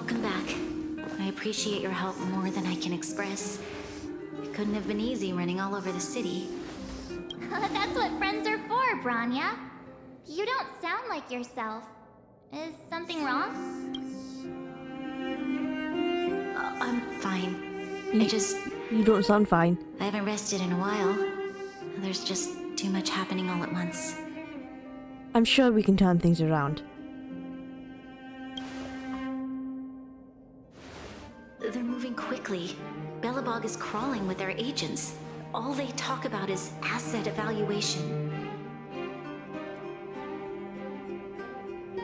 Welcome back. I appreciate your help more than I can express. It couldn't have been easy running all over the city. That's what friends are for, Branya. You don't sound like yourself. Is something wrong? I'm fine. You don't sound fine. I haven't rested in a while. There's just too much happening all at once. I'm sure we can turn things around. They're moving quickly. Belobog is crawling with their agents. All they talk about is asset evaluation.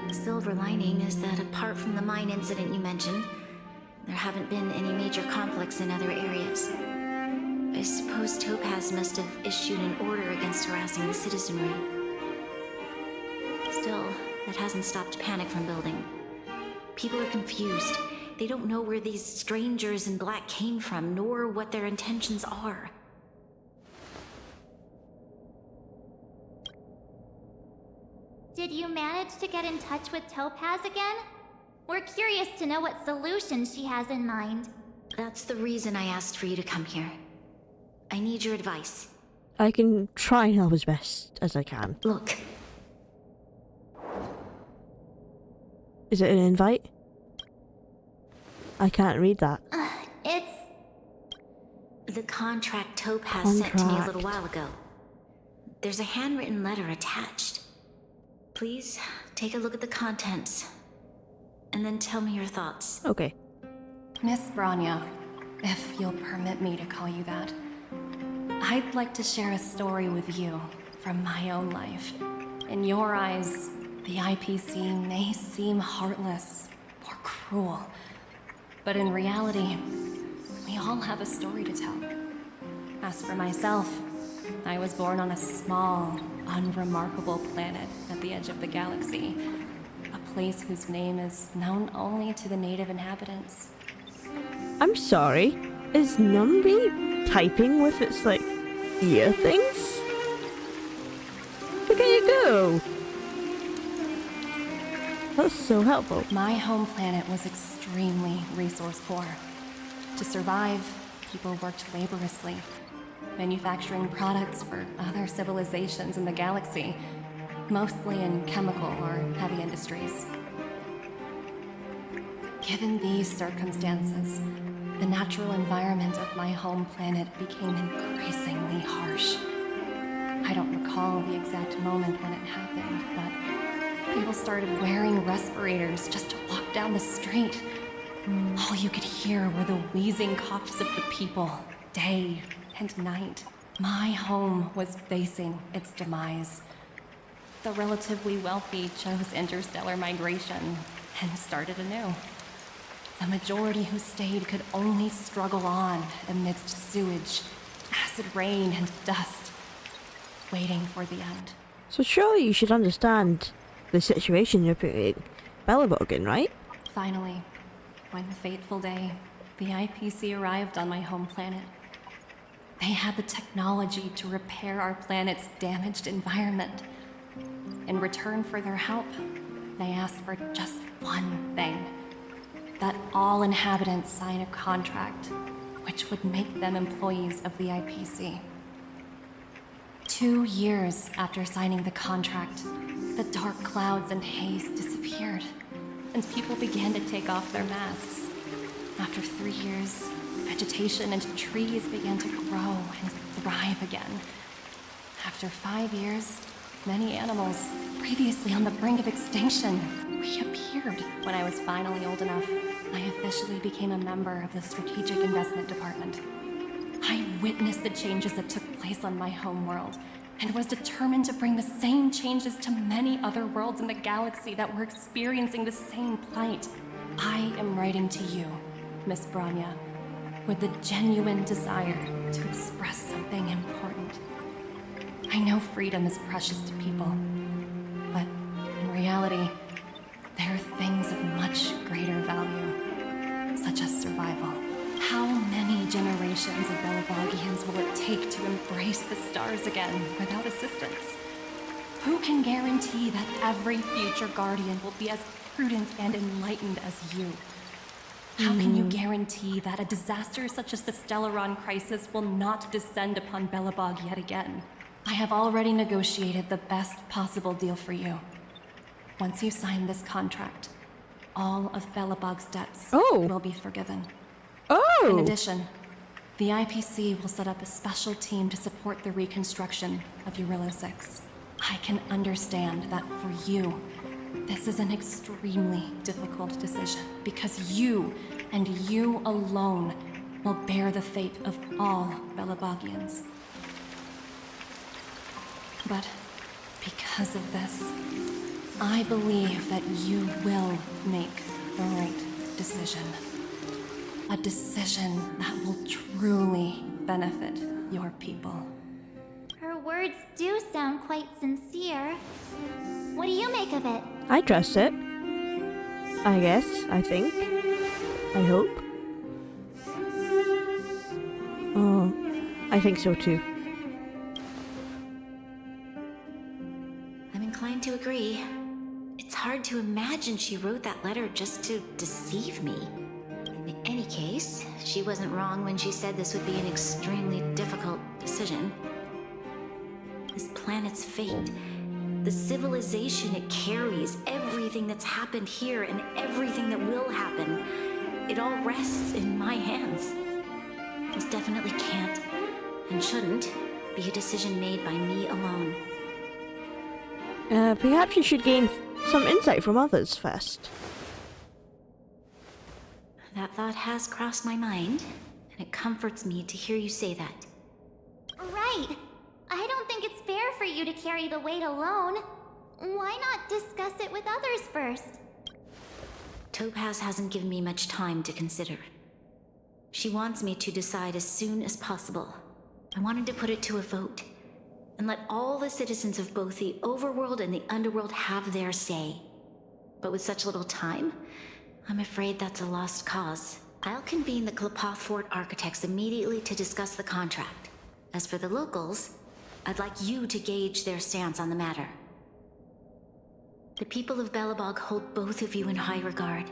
The silver lining is that apart from the mine incident you mentioned, there haven't been any major conflicts in other areas. I suppose Topaz must have issued an order against harassing the citizenry. Still, that hasn't stopped panic from building. People are confused. They don't know where these strangers in black came from, nor what their intentions are. Did you manage to get in touch with Topaz again? We're curious to know what solution she has in mind. That's the reason I asked for you to come here. I need your advice. I can try and help as best as I can. Look. Is it an invite? I can't read that. It's... The contract Topaz sent to me a little while ago. There's a handwritten letter attached. Please, take a look at the contents. And then tell me your thoughts. Okay. Miss Branya, if you'll permit me to call you that, I'd like to share a story with you from my own life. In your eyes, the IPC may seem heartless or cruel, but in reality, we all have a story to tell. As for myself, I was born on a small, unremarkable planet at the edge of the galaxy, a place whose name is known only to the native inhabitants. I'm sorry. Is Numby typing with its, like, ear things? Look at you go! That's so helpful. My home planet was extremely resource poor. To survive, people worked laboriously, manufacturing products for other civilizations in the galaxy, mostly in chemical or heavy industries. Given these circumstances, the natural environment of my home planet became increasingly harsh. I don't recall the exact moment when it happened, but people started wearing respirators just to walk down the street. All you could hear were the wheezing coughs of the people, day and night. My home was facing its demise. The relatively wealthy chose interstellar migration and started anew. The majority who stayed could only struggle on amidst sewage, acid rain, and dust, waiting for the end. So surely you should understand the situation you're putting Belobog in, right? Finally, one fateful day, the IPC arrived on my home planet. They had the technology to repair our planet's damaged environment. In return for their help, they asked for just one thing: that all inhabitants sign a contract which would make them employees of the IPC. 2 years after signing the contract, the dark clouds and haze disappeared, and people began to take off their masks. After 3 years, vegetation and trees began to grow and thrive again. After 5 years, many animals, previously on the brink of extinction, reappeared. When I was finally old enough, I officially became a member of the Strategic Investment Department. I witnessed the changes that took place on my home world, and was determined to bring the same changes to many other worlds in the galaxy that were experiencing the same plight. I am writing to you, Miss Branya, with the genuine desire to express something important. I know freedom is precious to people, but in reality, there are things of much greater value, such as survival. How many generations of Belobogians will it take to embrace the stars again without assistance? Who can guarantee that every future guardian will be as prudent and enlightened as you? How can you guarantee that a disaster such as the Stellaron crisis will not descend upon Belobog yet again? I have already negotiated the best possible deal for you. Once you sign this contract, all of Belobog's debts will be forgiven. In addition, the IPC will set up a special team to support the reconstruction of Urilla 6. I can understand that for you, this is an extremely difficult decision because you and you alone will bear the fate of all Belobogians. But because of this, I believe that you will make the right decision. A decision that will truly benefit your people. Her words do sound quite sincere. What do you make of it? I trust it. I guess, I think. I hope. Oh, I think so too. I'm inclined to agree. It's hard to imagine she wrote that letter just to deceive me. In any case, she wasn't wrong when she said this would be an extremely difficult decision. This planet's fate, the civilization it carries, everything that's happened here and everything that will happen, it all rests in my hands. This definitely can't and shouldn't be a decision made by me alone. Perhaps you should gain some insight from others first. That thought has crossed my mind, and it comforts me to hear you say that. Right. I don't think it's fair for you to carry the weight alone. Why not discuss it with others first? Topaz hasn't given me much time to consider. She wants me to decide as soon as possible. I wanted to put it to a vote, and let all the citizens of both the overworld and the underworld have their say. But with such little time, I'm afraid that's a lost cause. I'll convene the Klapoth Fort architects immediately to discuss the contract. As for the locals, I'd like you to gauge their stance on the matter. The people of Belobog hold both of you in high regard.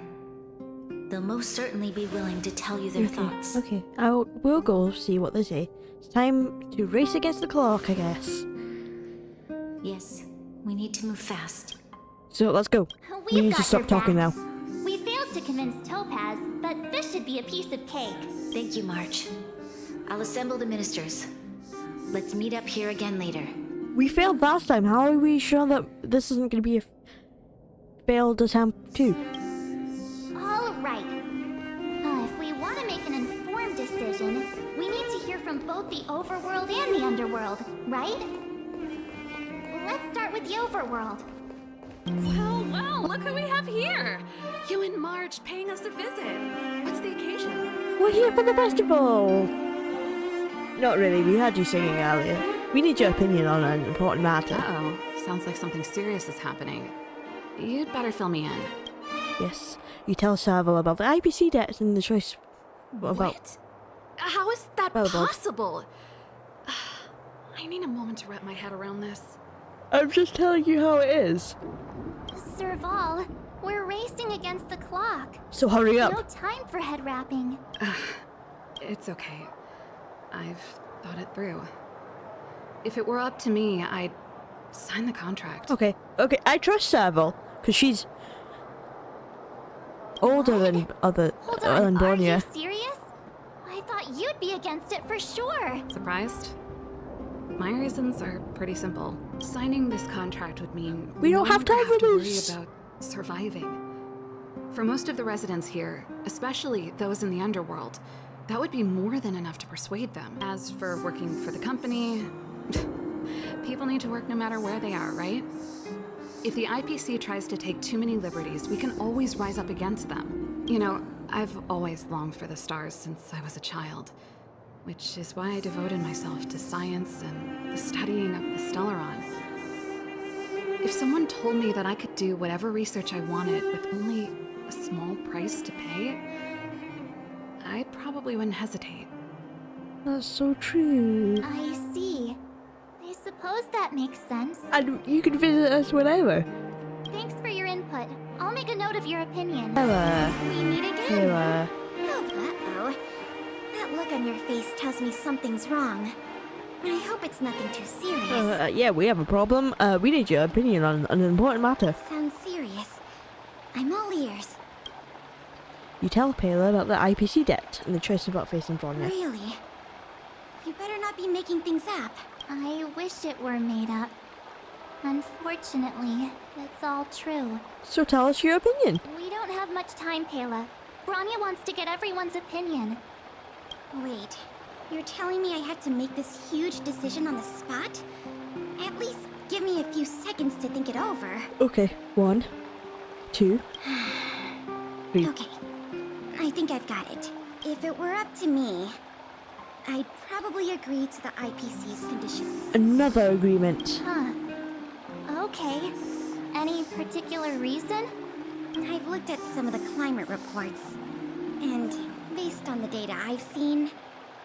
They'll most certainly be willing to tell you their thoughts. Okay, we'll go see what they say. It's time to race against the clock, I guess. Yes, we need to move fast. So let's go. We need to stop talking now. We failed to convince Topaz, but this should be a piece of cake. Thank you, March. I'll assemble the ministers. Let's meet up here again later. We failed last time. How are we sure that this isn't going to be a failed attempt too? All right. If we want to make an informed decision, we need to hear from both the overworld and the underworld, right? Let's start with the overworld. Well, look who we have here! You and March paying us a visit. What's the occasion? We're here for the festival! Not really, we had you singing earlier. We need your opinion on an important matter. Uh-oh, sounds like something serious is happening. You'd better fill me in. Yes, you tell Serval about the IPC debts and the choice about... What? How is that Belobog. possible? I need a moment to wrap my head around this. I'm just telling you how it is. Serval, we're racing against the clock. So hurry up. No time for head wrapping. It's okay. I've thought it through. If it were up to me, I'd sign the contract. Okay, I trust Serval, because she's older than other Hold on, are Bornia. you serious? I thought you'd be against it for sure. Surprised? My reasons are pretty simple. Signing this contract would mean We don't have time for to this. worry about surviving. For most of the residents here, especially those in the underworld, that would be more than enough to persuade them. As for working for the company, people need to work no matter where they are, right? If the IPC tries to take too many liberties, we can always rise up against them. You know, I've always longed for the stars since I was a child, which is why I devoted myself to science and the studying of the Stellaron. If someone told me that I could do whatever research I wanted with only a small price to pay, I probably wouldn't hesitate. That's so true. I see. I suppose that makes sense. And you can visit us whenever. Thanks for your input. I'll make a note of your opinion. Ella. We meet again. Ella. That look on your face tells me something's wrong. I hope it's nothing too serious. Yeah, we have a problem. We need your opinion on an important matter. Sounds serious. I'm all ears. You tell Payla about the IPC debt and the choice about facing Bronya. Really? You better not be making things up. I wish it were made up. Unfortunately, it's all true. So tell us your opinion. We don't have much time, Payla. Bronya wants to get everyone's opinion. Wait, you're telling me I have to make this huge decision on the spot? At least give me a few seconds to think it over. Okay, 1, 2, 3. Okay, I think I've got it. If it were up to me, I'd probably agree to the IPC's conditions. Another agreement. Huh. Okay. Any particular reason? I've looked at some of the climate reports, and based on the data I've seen,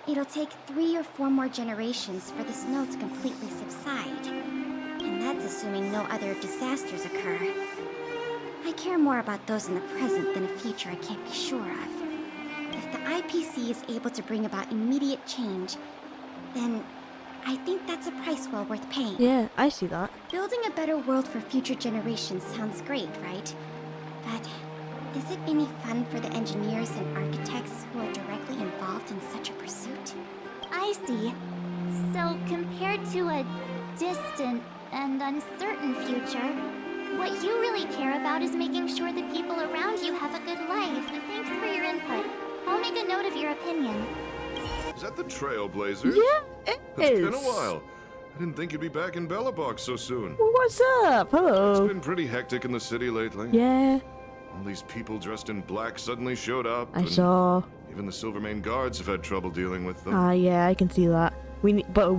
it'll take 3 or 4 more generations for the snow to completely subside. And that's assuming no other disasters occur. I care more about those in the present than a future I can't be sure of. If the IPC is able to bring about immediate change, then I think that's a price well worth paying. Yeah, I see that. Building a better world for future generations sounds great, right? But is it any fun for the engineers and architects who are directly involved in such a pursuit? I see. So compared to a distant and uncertain future, what you really care about is making sure the people around you have a good life. Thanks for your input. I'll make a note of your opinion. Is that the Trailblazers? Yeah, it It's is. been a while. I didn't think you'd be back in Belobog so soon. What's up? Hello. It's been pretty hectic in the city lately. Yeah, All these people dressed in black suddenly showed up. I and saw. Even the Silvermane guards have had trouble dealing with them. Yeah, I can see that. We need, but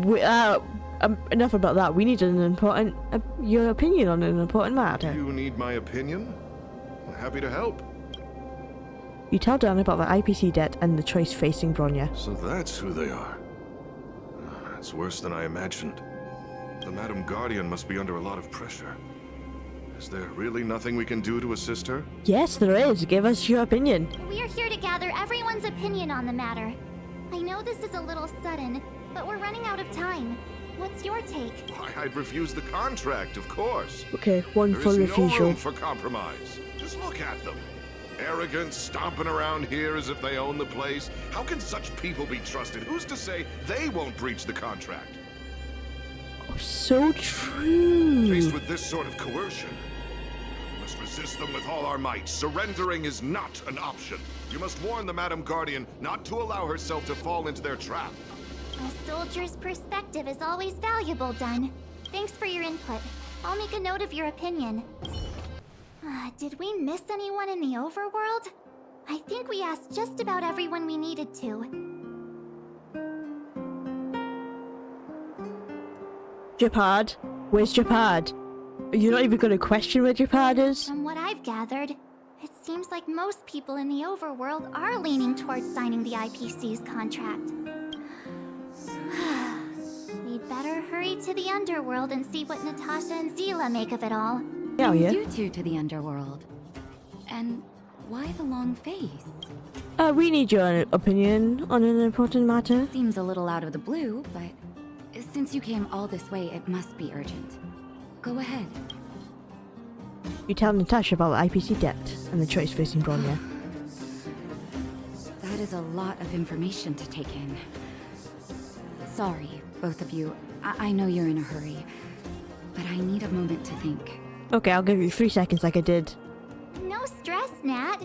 enough about that. We need an important, your opinion on an important matter. You need my opinion? I'm happy to help. You tell Dan about the IPC debt and the choice facing Bronya. So that's who they are. It's worse than I imagined. The Madam Guardian must be under a lot of pressure. Is there really nothing we can do to assist her? Yes, there is. Give us your opinion. We are here to gather everyone's opinion on the matter. I know this is a little sudden, but we're running out of time. What's your take? Why, I'd refuse the contract, of course. Okay, one There full is no refusal. room for compromise. Just look at them. Arrogant, stomping around here as if they own the place. How can such people be trusted? Who's to say they won't breach the contract? Oh, so true. Faced with this sort of coercion, we must resist them with all our might. Surrendering is not an option. You must warn the Madam Guardian not to allow herself to fall into their trap. A soldier's perspective is always valuable, Dunn. Thanks for your input. I'll make a note of your opinion. Did we miss anyone in the overworld? I think we asked just about everyone we needed to. Japad? Where's Japad? You're not even going to question where Japad is? From what I've gathered, it seems like most people in the overworld are leaning towards signing the IPC's contract. We'd better hurry to the underworld and see what Natasha and Zila make of it all. Yeah, yeah. You two to the underworld. And why the long face? We need your opinion on an important matter. Seems a little out of the blue, but since you came all this way, it must be urgent. Go ahead. You tell Natasha about the IPC debt and the choice facing Bronya. That is a lot of information to take in. Sorry, both of you. I know you're in a hurry, but I need a moment to think. Okay, I'll give you 3 seconds like I did. No stress, Nat.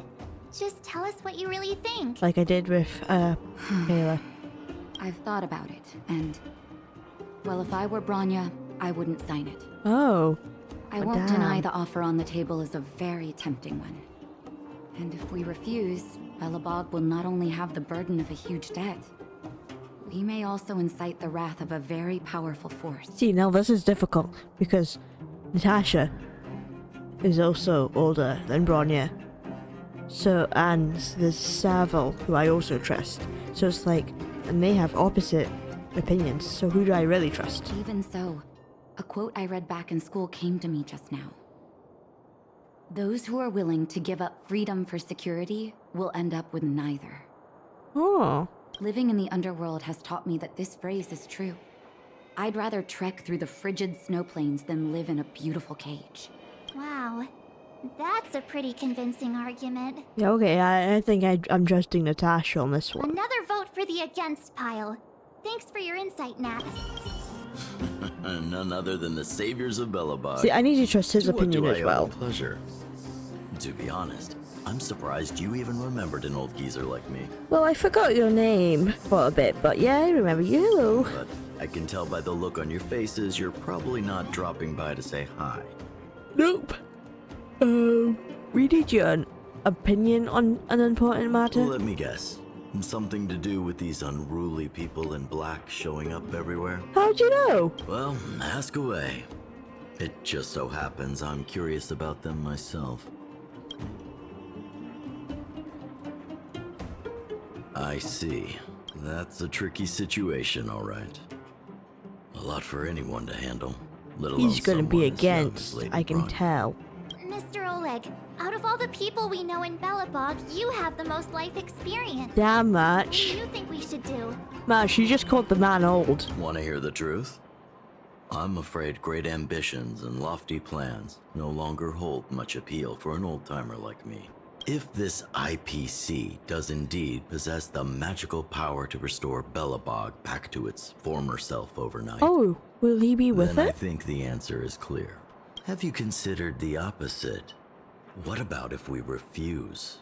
Just tell us what you really think. Like I did with, Kayla. I've thought about it, and... well, if I were Bronya, I wouldn't sign it. Oh. I Oh, won't damn. deny the offer on the table is a very tempting one. And if we refuse, Belobog will not only have the burden of a huge debt, we may also incite the wrath of a very powerful force. See, now this is difficult because Natasha is also older than Bronya. So, and there's Savile, who I also trust. So it's like, and they have opposite opinions. So who do I really trust? Even so, a quote I read back in school came to me just now. Those who are willing to give up freedom for security will end up with neither. Oh, Living in the underworld has taught me that this phrase is true. I'd rather trek through the frigid snow plains than live in a beautiful cage. Wow. That's a pretty convincing argument. Yeah, okay, I think I'm trusting Natasha on this one. Another vote for the against pile. Thanks for your insight, Nat. None other than the saviors of Belobog. See, I need to trust his To what opinion do I as owe well. the pleasure? To be honest, I'm surprised you even remembered an old geezer like me. Well, I forgot your name for a bit, but yeah, I remember you. Hello. But I can tell by the look on your faces you're probably not dropping by to say hi. Nope. We need your opinion on an important matter. Let me guess. Something to do with these unruly people in black showing up everywhere? How'd you know? Well, ask away. It just so happens I'm curious about them myself. I see. That's a tricky situation, all right. A lot for anyone to handle, let alone He's gonna be someone as young as against, Lady I can Bronya. tell. Mr. Oleg, out of all the people we know in Belobog, you have the most life experience. Damn, What March. do you think we should do? March, you just called the man old. Want to hear the truth? I'm afraid great ambitions and lofty plans no longer hold much appeal for an old-timer like me. If this IPC does indeed possess the magical power to restore Belobog back to its former self overnight, Oh, will he be with then I it? think the answer is clear. Have you considered the opposite? What about if we refuse?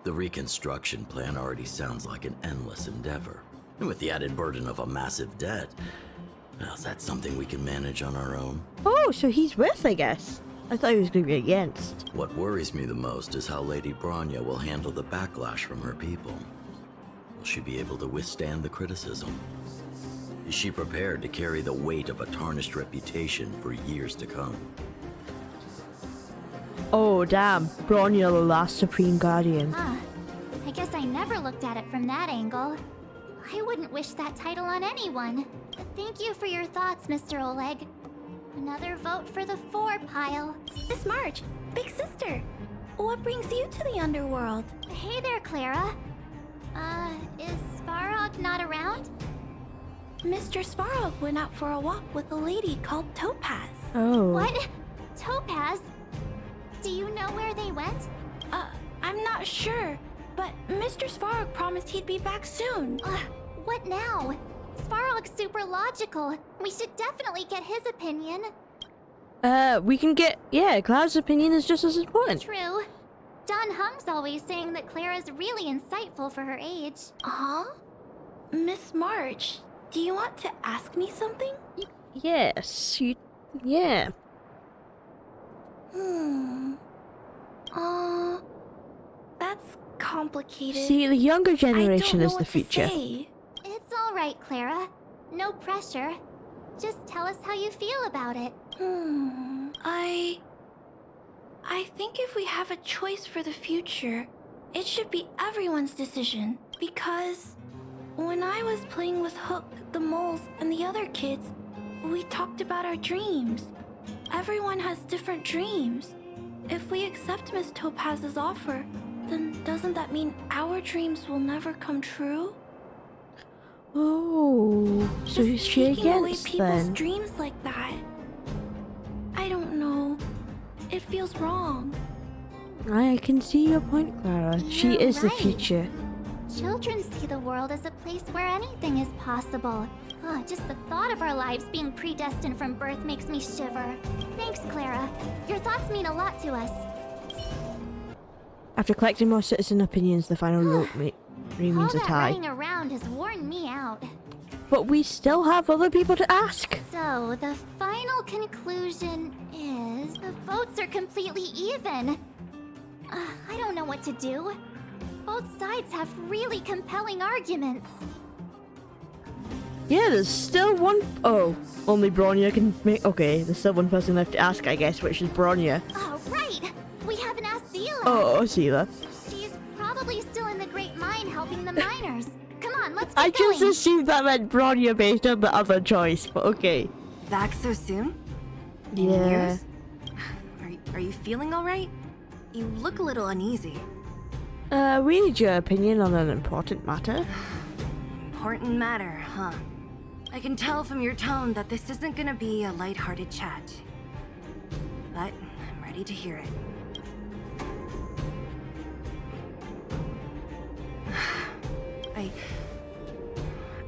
The reconstruction plan already sounds like an endless endeavor. And with the added burden of a massive debt, well, is that something we can manage on our own? Oh, so he's with, I guess. I thought he was going to be against. What worries me the most is how Lady Bronya will handle the backlash from her people. Will she be able to withstand the criticism? Is she prepared to carry the weight of a tarnished reputation for years to come? Oh, damn. Bronya, the last Supreme Guardian. Huh. I guess I never looked at it from that angle. I wouldn't wish that title on anyone. Thank you for your thoughts, Mr. Oleg. Another vote for the 4 pile. Miss March, big sister, what brings you to the underworld? Hey there, Clara. Is Svarog not around? Mr. Svarog went out for a walk with a lady called Topaz. Oh. What? Topaz? Do you know where they went? I'm not sure, but Mr. Svarog promised he'd be back soon. What now? Svarog's super logical. We should definitely get his opinion. We can get... Yeah, Cloud's opinion is just as important. True. Don Hung's always saying that Clara's really insightful for her age. Huh? Miss March, do you want to ask me something? Yes, you... Yeah. That's complicated. See, the younger I generation don't know is the what to future. say. It's all right, Clara. No pressure. Just tell us how you feel about it. I think if we have a choice for the future, it should be everyone's decision. Because when I was playing with Hook, the moles, and the other kids, we talked about our dreams. Everyone has different dreams. If we accept Miss Topaz's offer, then doesn't that mean our dreams will never come true? Oh, so is Just she taking away against people's then? dreams like that. I don't know. It feels wrong. I can see your point, Clara. She You're is the right. future. Children see the world as a place where anything is possible. Just the thought of our lives being predestined from birth makes me shiver. Thanks, Clara. Your thoughts mean a lot to us. After collecting more citizen opinions, the final vote All remains a that tie. running around has worn me out. But we still have other people to ask. So, the final conclusion is the votes are completely even. I don't know what to do. Both sides have really compelling arguments. Yeah, there's still one... Oh, only Bronya can make... Okay, there's still one person left to ask, I guess, which is Bronya. Oh, right! We haven't asked Zila. Oh, Sela. She's probably still in the Great Mine helping the miners. Come on, let's I get going. just assumed that meant Bronya based on the other choice, but okay. Back so soon? Any Yeah. news? Are you feeling all right? You look a little uneasy. We need your opinion on an important matter. important matter, huh? I can tell from your tone that this isn't gonna be a lighthearted chat. But I'm ready to hear it.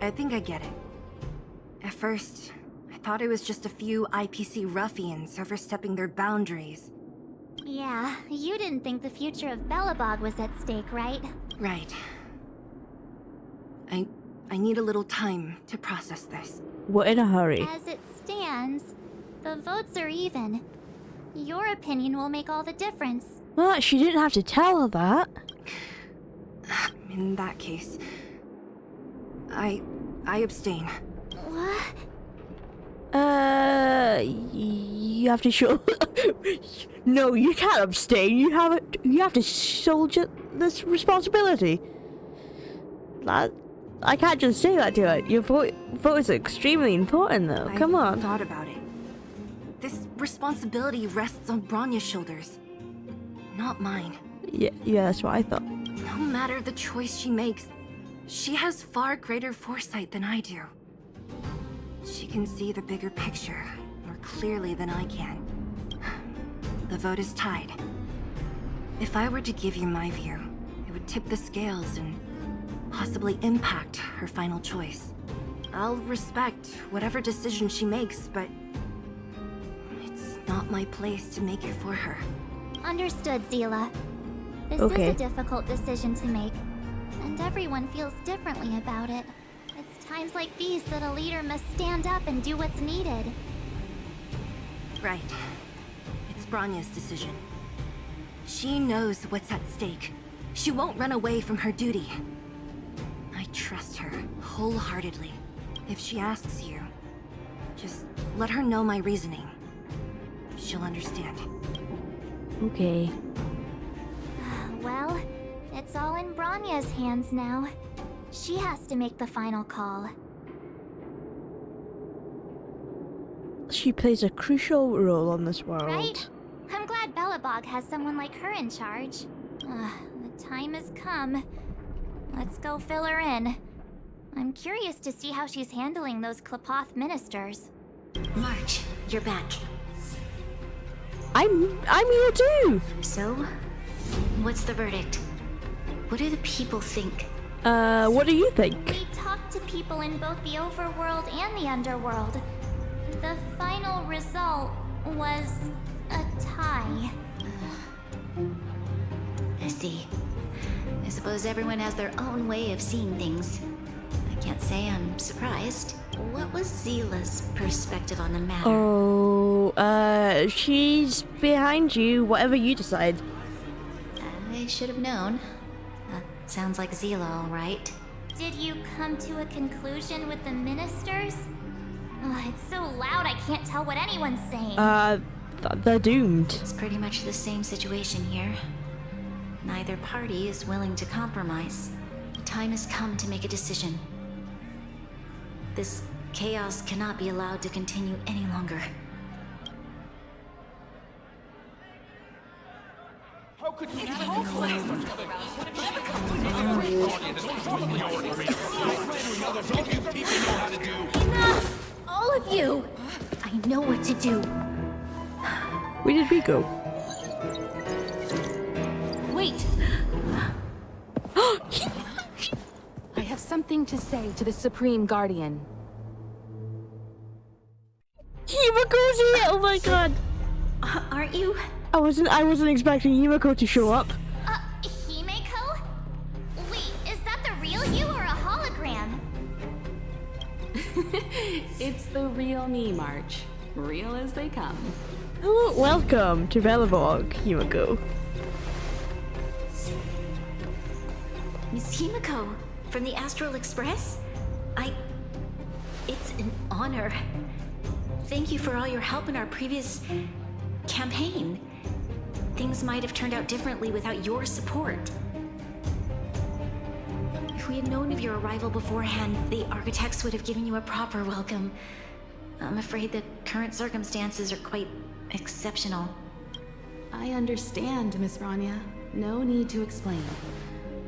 I think I get it. At first, I thought it was just a few IPC ruffians overstepping their boundaries. Yeah, you didn't think the future of Belobog was at stake, right? Right. I need a little time to process this. We're in a hurry. As it stands, the votes are even. Your opinion will make all the difference. Well, she didn't have to tell her that. In that case, I abstain. What? You have to show. No, you can't abstain. You have to shoulder this responsibility. I can't just say that to her. Your vote is extremely important, though. Come on. I thought about it. This responsibility rests on Bronya's shoulders, not mine. Yeah, that's what I thought. No matter the choice she makes, she has far greater foresight than I do. She can see the bigger picture more clearly than I can. The vote is tied. If I were to give you my view, it would tip the scales and possibly impact her final choice. I'll respect whatever decision she makes, but it's not my place to make it for her. Understood, Zila. This Okay. is a difficult decision to make, and everyone feels differently about it. It's times like these that a leader must stand up and do what's needed. Right. It's Bronya's decision. She knows what's at stake. She won't run away from her duty. I trust her wholeheartedly. If she asks you, just let her know my reasoning. She'll understand. Okay. Well, it's all in Bronya's hands now. She has to make the final call. She plays a crucial role on this world. Right? I'm glad Belobog has someone like her in charge. The time has come. Let's go fill her in. I'm curious to see how she's handling those Klapoth ministers. March, you're back. I'm here too. So, what's the verdict? What do the people think? What do you think? We talked to people in both the overworld and the underworld. The final result was a tie. I see. I suppose everyone has their own way of seeing things. I can't say I'm surprised. What was Zila's perspective on the matter? Oh, she's behind you, whatever you decide. I should have known. Sounds like Zila, all right. Did you come to a conclusion with the ministers? It's so loud I can't tell what anyone's saying. They're doomed. It's pretty much the same situation here. Neither party is willing to compromise. The time has come to make a decision. This chaos cannot be allowed to continue any longer. How could you Enough! All of you! I know what to do. Where did we go? Wait! I have something to say to the Supreme Guardian. Himiko's here! Oh my god! Aren't you? I wasn't expecting Himiko to show up. Himeko? Wait, is that the real you or a hologram? It's the real me, March. Real as they come. Hello, welcome to Belobog, Himiko. Miss Himiko, from the Astral Express? It's an honor. Thank you for all your help in our previous campaign. Things might have turned out differently without your support. If we had known of your arrival beforehand, the architects would have given you a proper welcome. I'm afraid the current circumstances are quite exceptional. I understand, Miss Rania. No need to explain.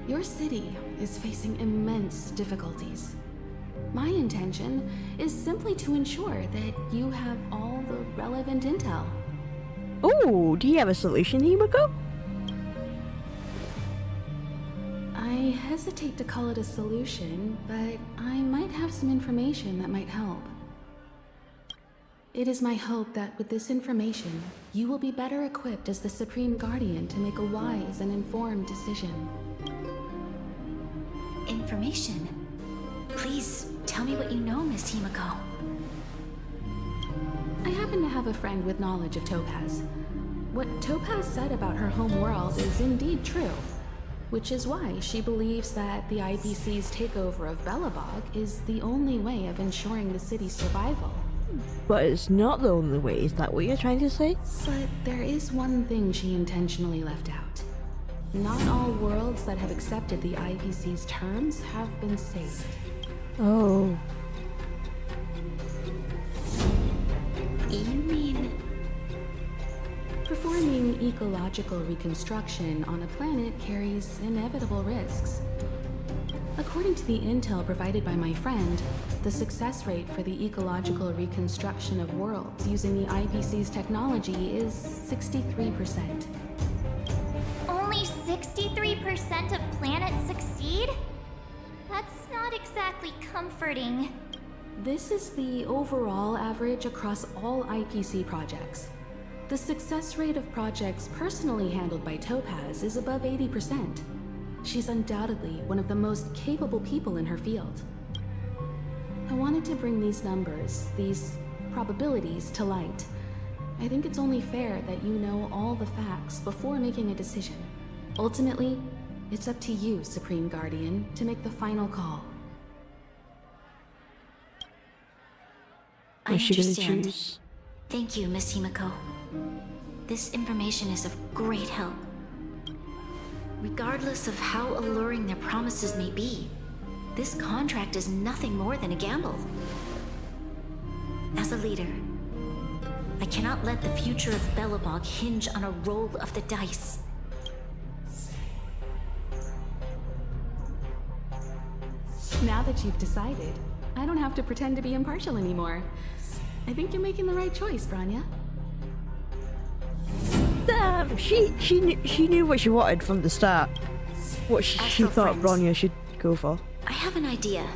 Your city is facing immense difficulties. My intention is simply to ensure that you have all the relevant intel. Oh, do you have a solution, Himiko? I hesitate to call it a solution, but I might have some information that might help. It is my hope that with this information, you will be better equipped as the Supreme Guardian to make a wise and informed decision. Information? Please, tell me what you know, Miss Himiko. I happen to have a friend with knowledge of Topaz. What Topaz said about her home world is indeed true, which is why she believes that the IPC's takeover of Belobog is the only way of ensuring the city's survival. But it's not the only way, is that what you're trying to say? But there is one thing she intentionally left out. Not all worlds that have accepted the IPC's terms have been saved. Oh. You mean... Performing ecological reconstruction on a planet carries inevitable risks. According to the intel provided by my friend, the success rate for the ecological reconstruction of worlds using the IPC's technology is 63%. Only 63% of planets succeed? That's not exactly comforting. This is the overall average across all IPC projects. The success rate of projects personally handled by Topaz is above 80%. She's undoubtedly one of the most capable people in her field. I wanted to bring these numbers, these probabilities, to light. I think it's only fair that you know all the facts before making a decision. Ultimately, it's up to you, Supreme Guardian, to make the final call. I What's she gonna understand. choose? Thank you, Miss Himiko. This information is of great help. Regardless of how alluring their promises may be, this contract is nothing more than a gamble. As a leader, I cannot let the future of Belobog hinge on a roll of the dice. Now that you've decided, I don't have to pretend to be impartial anymore. I think you're making the right choice, Branya. Damn, she knew what she wanted from the start. What she Astral thought friends. Bronya should go for. I have an idea,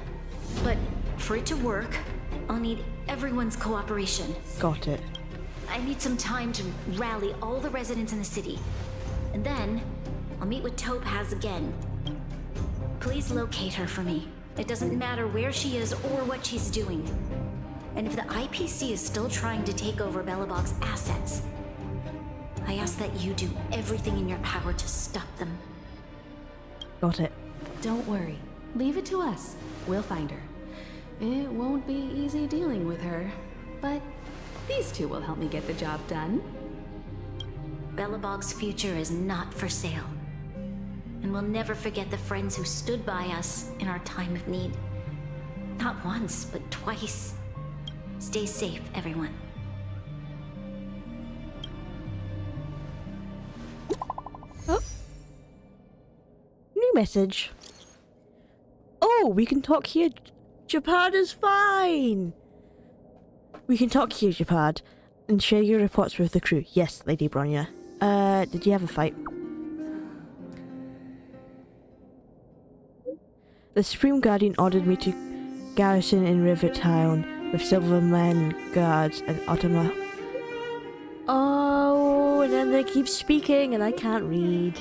but for it to work, I'll need everyone's cooperation. Got it. I need some time to rally all the residents in the city. And then, I'll meet with Topaz again. Please locate her for me. It doesn't matter where she is or what she's doing. And if the IPC is still trying to take over Belobog's assets, I ask that you do everything in your power to stop them. Got it. Don't worry. Leave it to us. We'll find her. It won't be easy dealing with her, but these two will help me get the job done. Belobog's future is not for sale. And we'll never forget the friends who stood by us in our time of need. Not once, but twice. Stay safe, everyone. Oh. New message. Oh, we can talk here. Japad is fine. We can talk here, Japad, and share your reports with the crew. Yes, Lady Bronya. Did you have a fight? The Supreme Guardian ordered me to garrison in Rivertown with Silvermen, guards, and Ottoman. Oh, and then they keep speaking and I can't read.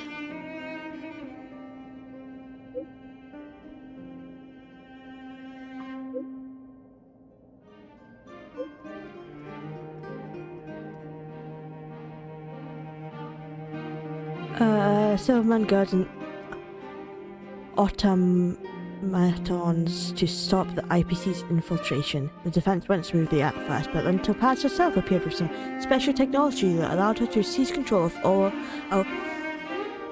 Silverman, guards, and automatons to stop the IPC's infiltration. The defense went smoothly at first, but then Topaz herself appeared with some special technology that allowed her to seize control of all our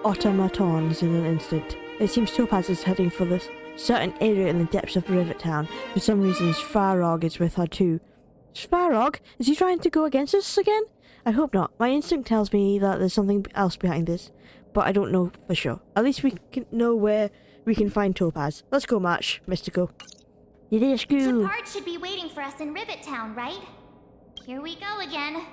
automatons in an instant. It seems Topaz is heading for this certain area in the depths of Rivertown. For some reason, Svarog is with her too. Svarog? Is he trying to go against us again? I hope not. My instinct tells me that there's something else behind this, but I don't know for sure. At least we can know where we can find Topaz. Let's go, March, Mystical. Shepard should be waiting for us in Rivet Town, right? Here we go again.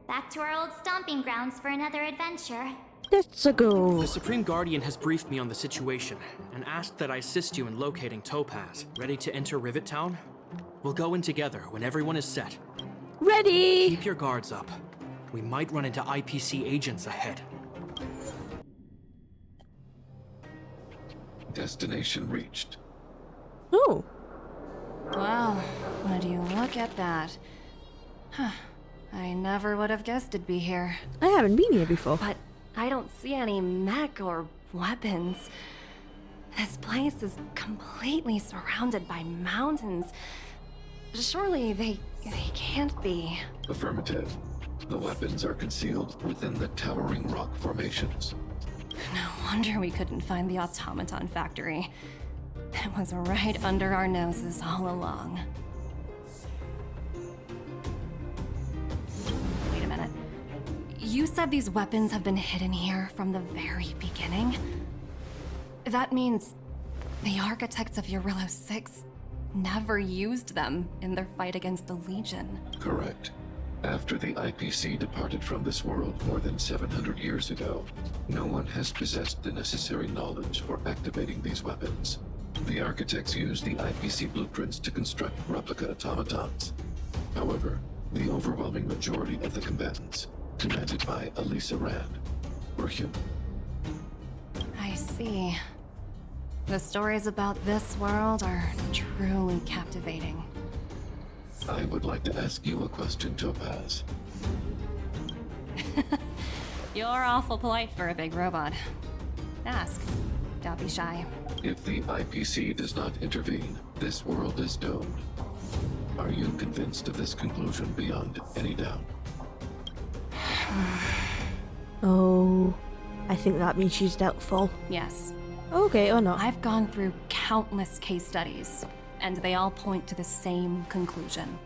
Back to our old stomping grounds for another adventure. Let's go. The Supreme Guardian has briefed me on the situation and asked that I assist you in locating Topaz. Ready to enter Rivet Town? We'll go in together when everyone is set. Ready! Keep your guards up. We might run into IPC agents ahead. Destination reached. Oh. Wow, would you look at that? Huh. I never would have guessed it'd be here. I haven't been here before. But I don't see any mech or weapons. This place is completely surrounded by mountains. Surely they can't be. Affirmative. The weapons are concealed within the towering rock formations. No wonder we couldn't find the automaton factory. It was right under our noses all along. Wait a minute. You said these weapons have been hidden here from the very beginning? That means the architects of Eurillo 6 never used them in their fight against the Legion. Correct. After the IPC departed from this world more than 700 years ago, no one has possessed the necessary knowledge for activating these weapons. The architects used the IPC blueprints to construct replica automatons. However, the overwhelming majority of the combatants, commanded by Elisa Rand, were human. I see. The stories about this world are truly captivating. I would like to ask you a question, Topaz. You're awful polite for a big robot. Ask. Don't be shy. If the IPC does not intervene, this world is doomed. Are you convinced of this conclusion beyond any doubt? Oh, I think that means she's doubtful. Yes. Okay, or not. I've gone through countless case studies, and they all point to the same conclusion.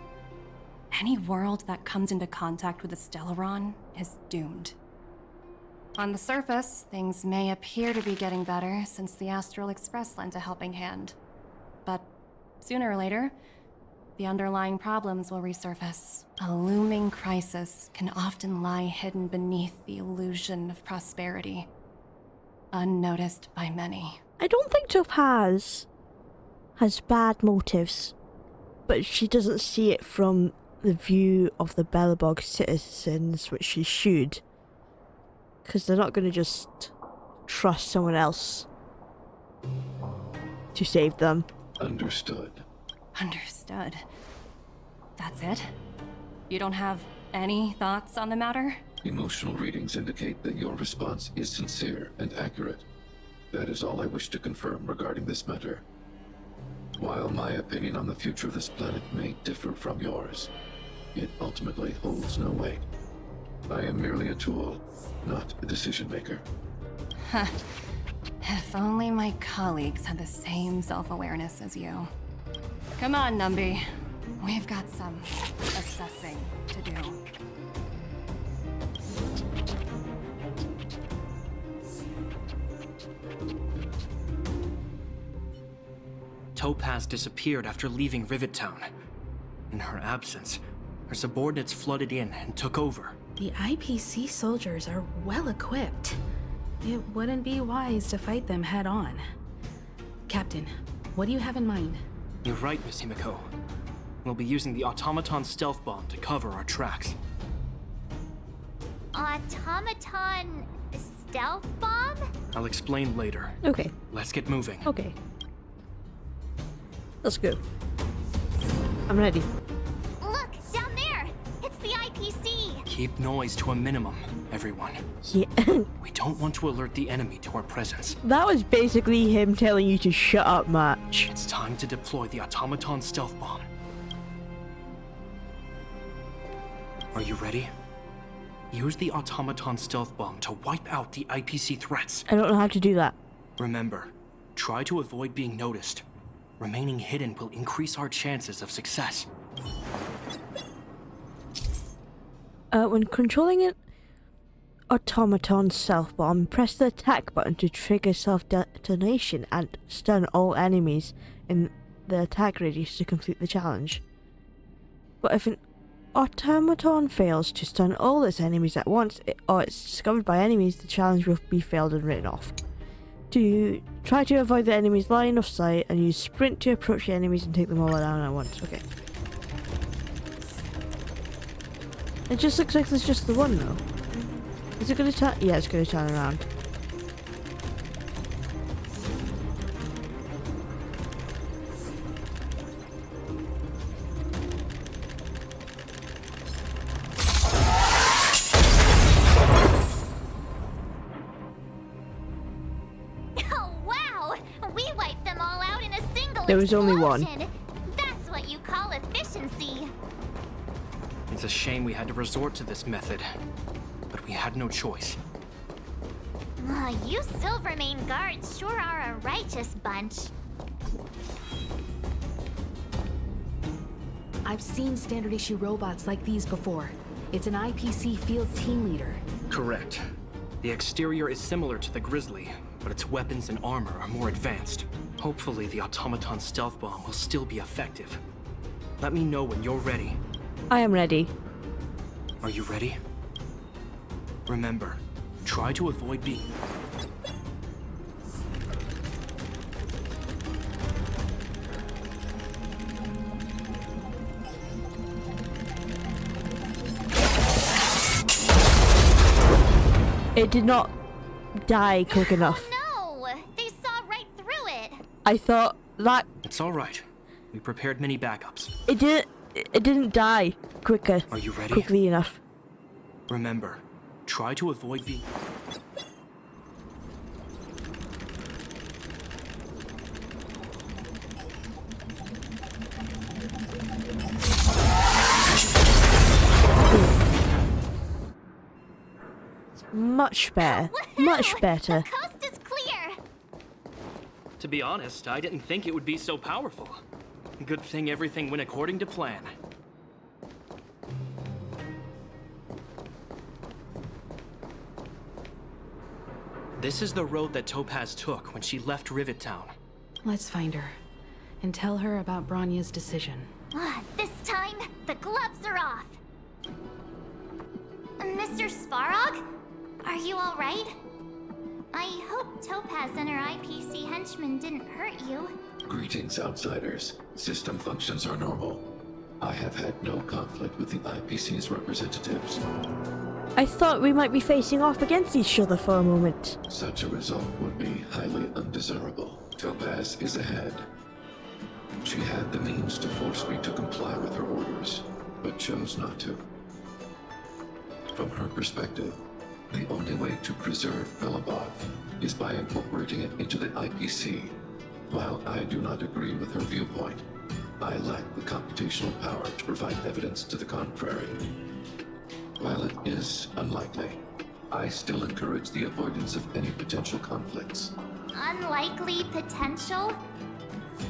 Any world that comes into contact with a Stellaron is doomed. On the surface, things may appear to be getting better since the Astral Express lent a helping hand. But sooner or later, the underlying problems will resurface. A looming crisis can often lie hidden beneath the illusion of prosperity, unnoticed by many. I don't think Topaz has bad motives, but she doesn't see it from the view of the Belobog citizens, which she should. Because they're not going to just trust someone else to save them. Understood. Understood. That's it? You don't have any thoughts on the matter? Emotional readings indicate that your response is sincere and accurate. That is all I wish to confirm regarding this matter. While my opinion on the future of this planet may differ from yours, it ultimately holds no weight. I am merely a tool, not a decision maker. Huh. If only my colleagues had the same self-awareness as you. Come on, Numby. We've got some assessing to do. Topaz disappeared after leaving Rivet Town. In her absence, her subordinates flooded in and took over. The IPC soldiers are well equipped. It wouldn't be wise to fight them head on. Captain, what do you have in mind? You're right, Miss Himiko. We'll be using the automaton stealth bomb to cover our tracks. Automaton stealth bomb? I'll explain later. Okay, Let's get moving. okay. Let's go. I'm ready. Look, down there! It's the IPC! Keep noise to a minimum, everyone. Yeah. We don't want to alert the enemy to our presence. That was basically him telling you to shut up, Match. It's time to deploy the automaton stealth bomb. Are you ready? Use the automaton stealth bomb to wipe out the IPC threats. I don't know how to do that. Remember, try to avoid being noticed. Remaining hidden will increase our chances of success. When controlling an automaton self bomb, press the attack button to trigger self detonation and stun all enemies in the attack radius to complete the challenge. But if an automaton fails to stun all its enemies at once, or it's discovered by enemies, the challenge will be failed and written off. To try to avoid the enemy's line of sight and use sprint to approach the enemies and take them all down at once. Okay. It just looks like there's just the one though. Is it going to turn? Yeah, it's going to turn around. There was only one. That's what you call efficiency. It's a shame we had to resort to this method, but we had no choice. You Silvermane guards sure are a righteous bunch. I've seen standard issue robots like these before. It's an IPC field team leader. Correct. The exterior is similar to the Grizzly, but its weapons and armor are more advanced. Hopefully the automaton stealth bomb will still be effective. Let me know when you're ready. I am ready. Are you ready? Remember, try to avoid being... It did not die quick enough. Oh no! They saw right through it! I thought that... It's alright. We prepared many backups. It didn't die quicker. Are you ready? Quickly enough. Remember, try to avoid being... Much better. Much better. The coast is clear! To be honest, I didn't think it would be so powerful. Good thing everything went according to plan. This is the road that Topaz took when she left Rivet Town. Let's find her and tell her about Bronya's decision. This time, the gloves are off. Mr. Svarog? Are you alright? I hope Topaz and her IPC henchmen didn't hurt you. Greetings, outsiders. System functions are normal. I have had no conflict with the IPC's representatives. I thought we might be facing off against each other for a moment. Such a result would be highly undesirable. Topaz is ahead. She had the means to force me to comply with her orders, but chose not to. From her perspective, the only way to preserve Belobog is by incorporating it into the IPC. While I do not agree with her viewpoint, I lack the computational power to provide evidence to the contrary. While it is unlikely, I still encourage the avoidance of any potential conflicts. Unlikely potential?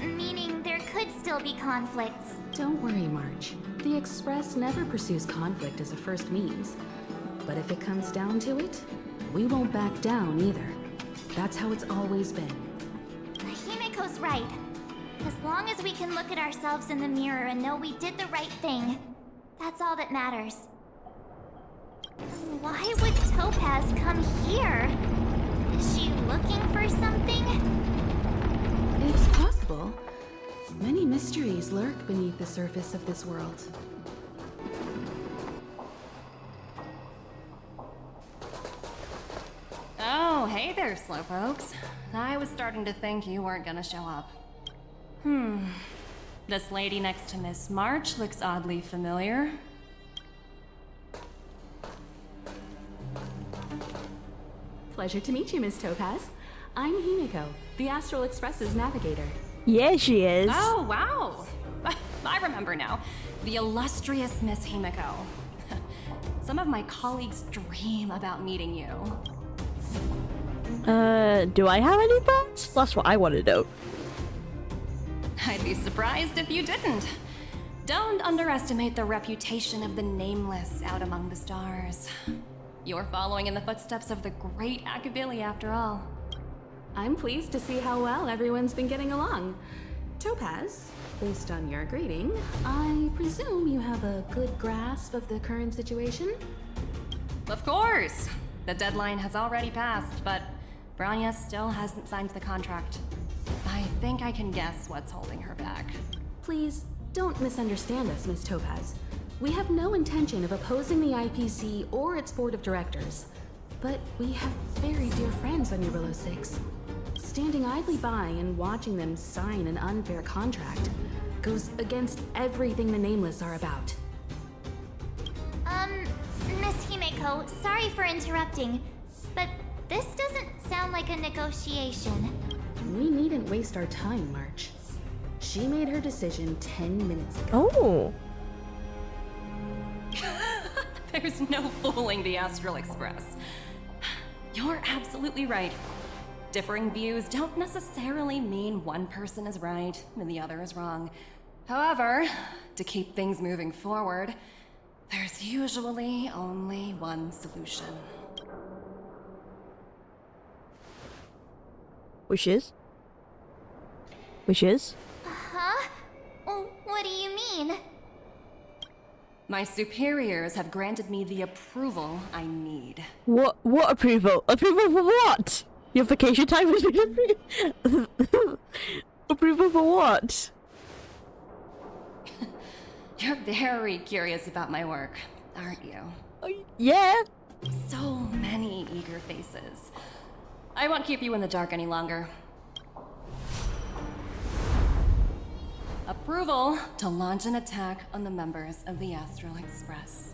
Meaning there could still be conflicts. Don't worry, March. The Express never pursues conflict as a first means. But if it comes down to it, we won't back down either. That's how it's always been. Himiko's right. As long as we can look at ourselves in the mirror and know we did the right thing, that's all that matters. Why would Topaz come here? Is she looking for something? It's possible. Many mysteries lurk beneath the surface of this world. Oh, hey there, slowpokes. I was starting to think you weren't gonna show up. This lady next to Miss March looks oddly familiar. Pleasure to meet you, Miss Topaz. I'm Himiko, the Astral Express's navigator. Yeah, she is. Oh, wow. I remember now. The illustrious Miss Himiko. Some of my colleagues dream about meeting you. Do I have any plans? That's what I want to know. I'd be surprised if you didn't. Don't underestimate the reputation of the nameless out among the stars. You're following in the footsteps of the great Akabili, after all. I'm pleased to see how well everyone's been getting along. Topaz, based on your greeting, I presume you have a good grasp of the current situation? Of course! The deadline has already passed, but Branya still hasn't signed the contract. I think I can guess what's holding her back. Please, don't misunderstand us, Miss Topaz. We have no intention of opposing the IPC or its board of directors. But we have very dear friends on Eurilo 6. Standing idly by and watching them sign an unfair contract goes against everything the Nameless are about. Miss Himeko, sorry for interrupting, but this doesn't sound like a negotiation. We needn't waste our time, March. She made her decision 10 minutes ago. Oh. There's no fooling the Astral Express. You're absolutely right. Differing views don't necessarily mean one person is right and the other is wrong. However, to keep things moving forward, there's usually only one solution. Which is? Which is? Huh? What do you mean? My superiors have granted me the approval I need. What approval? Approval for what? Your vacation time has been approved. Approval for what? You're very curious about my work, aren't you? Yeah. So many eager faces. I won't keep you in the dark any longer. Approval to launch an attack on the members of the Astral Express.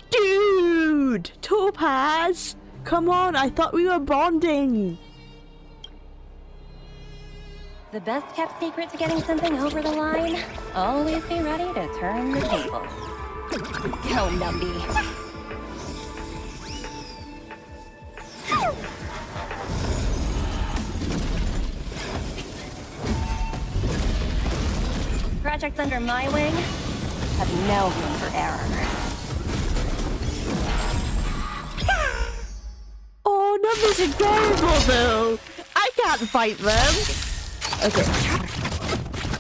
Dude! Topaz! Come on, I thought we were bonding! The best kept secret to getting something over the line? Always be ready to turn the tables. Go, Numby. Projects under my wing have no room for error. Oh, Numby's adorable though! I can't fight them! Okay.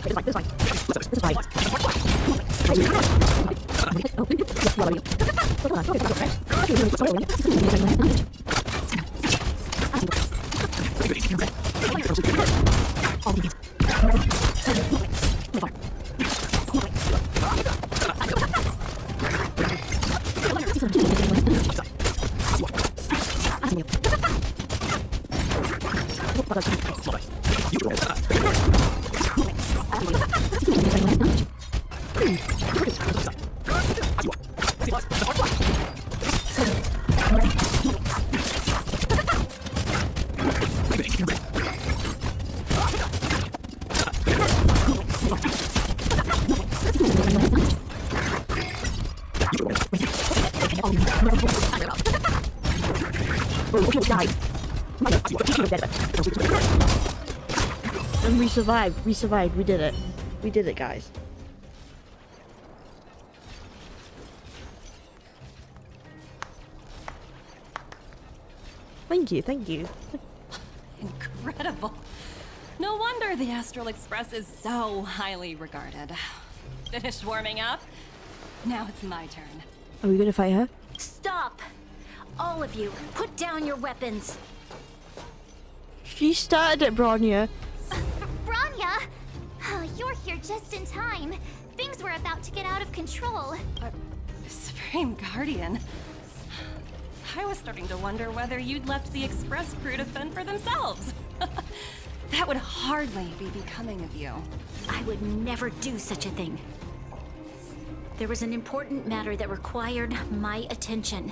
This is fine. And we survived. We survived. We did it. We did it, guys. Thank you. Thank you. Incredible. No wonder the Astral Express is so highly regarded. Finished warming up? Now it's my turn. Are we gonna fight her? Stop! All of you, put down your weapons. She started it, Branya. Branya! You're here just in time. Things were about to get out of control. Supreme Guardian. I was starting to wonder whether you'd left the Express crew to fend for themselves. That would hardly be becoming of you. I would never do such a thing. There was an important matter that required my attention.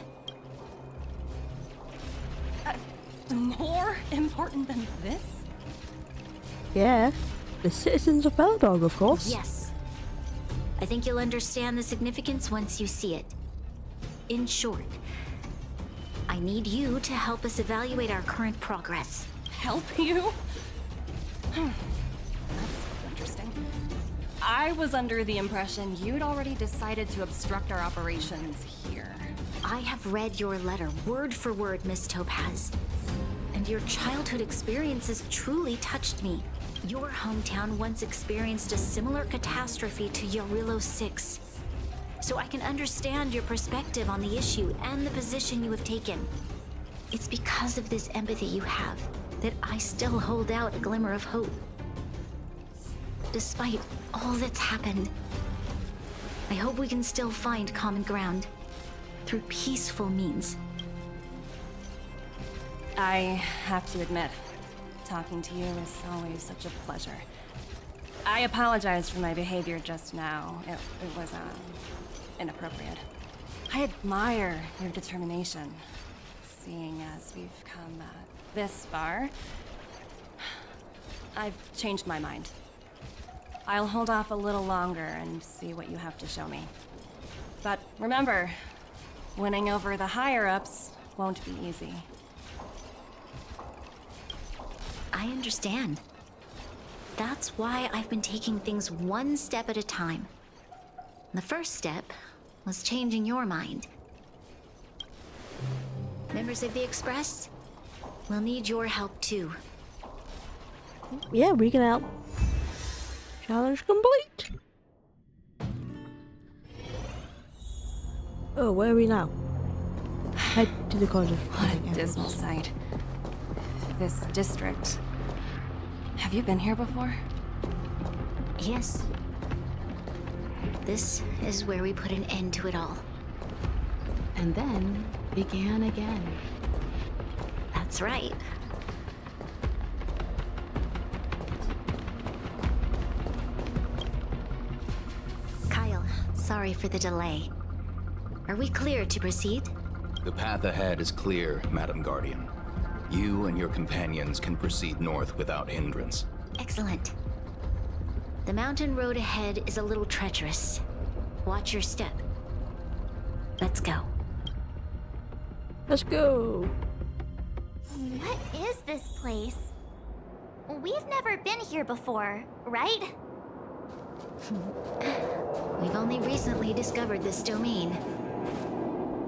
More important than this? Yeah. The citizens of Belobog, of course. Yes. I think you'll understand the significance once you see it. In short, I need you to help us evaluate our current progress. Help you? That's interesting. I was under the impression you'd already decided to obstruct our operations here. I have read your letter word for word, Miss Topaz. And and your childhood experiences truly touched me. Your hometown once experienced a similar catastrophe to Yorillo 6. So I can understand your perspective on the issue and the position you have taken. It's because of this empathy you have that I still hold out a glimmer of hope. Despite all that's happened, I hope we can still find common ground through peaceful means. I have to admit, talking to you is always such a pleasure. I apologize for my behavior just now. It was, inappropriate. I admire your determination, seeing as we've come this far. I've changed my mind. I'll hold off a little longer and see what you have to show me. But remember, winning over the higher-ups won't be easy. I understand. That's why I've been taking things one step at a time. The first step was changing your mind. Members of the Express, we'll need your help too. Yeah, we can help. Challenge complete. Oh, where are we now? Head to the cause of What a dismal sight. This district. Have you been here before? Yes. This is where we put an end to it all. And then began again. That's right. Kyle, sorry for the delay. Are we clear to proceed? The path ahead is clear, Madam Guardian. You and your companions can proceed north without hindrance. Excellent. The mountain road ahead is a little treacherous. Watch your step. Let's go. Let's go. What is this place? We've never been here before, right? We've only recently discovered this domain.